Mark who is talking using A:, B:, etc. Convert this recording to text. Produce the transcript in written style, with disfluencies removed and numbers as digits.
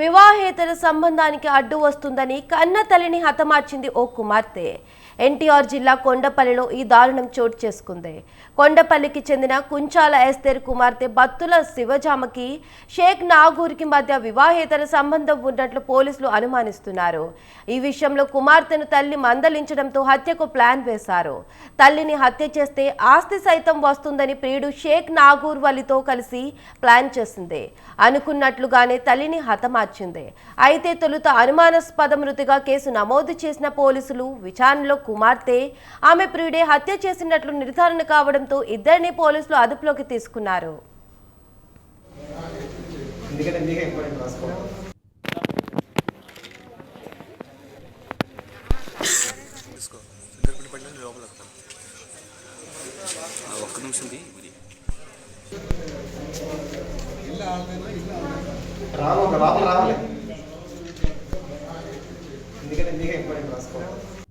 A: వివాహేతర సంబంధానికి అడ్డు వస్తుందని కన్న తల్లిని హతమార్చింది ఓ కుమార్తె. ఎన్టీఆర్ జిల్లా కొండపల్లిలో ఈ దారుణం చోటు చేసుకుంది. కొండపల్లికి చెందిన కుంచాల ఎస్తేర్ కుమార్తె బత్తుల శివజామకి షేక్ నాగూర్కి మధ్య వివాహేతర సంబంధం ఉన్నట్లు పోలీసులు అనుమానిస్తున్నారు. ఈ విషయంలో కుమార్తెను తల్లి మందలించడంతో హత్యకు ప్లాన్ వేశారు. తల్లిని హత్య చేస్తే ఆస్తి సైతం వస్తుందని ప్రియుడు షేక్ నాగూర్ వలితో కలిసి ప్లాన్ చేసింది. అనుకున్నట్లుగానే తల్లిని హతమార్చింది. అయితే తొలుత అనుమానాస్పద మృతిగా కేసు నమోదు చేసిన పోలీసులు విచారణలో కుమార్తె, ఆమె ప్రియుడే హత్య చేసినట్లు నిర్ధారణ కావడంతో ఇద్దరిని పోలీసులు అదుపులోకి తీసుకున్నారు.
B: రావాలి ఎందుకంటే ఇంపార్టెంట్ రాసుకోవాలి.